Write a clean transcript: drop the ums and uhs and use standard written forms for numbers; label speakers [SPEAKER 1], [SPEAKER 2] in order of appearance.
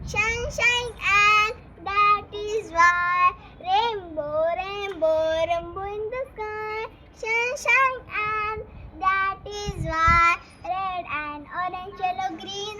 [SPEAKER 1] sunshine, and that is why rainbow, rainbow, rainbow in the sky. Sunshine, and that is why red and orange, yellow, green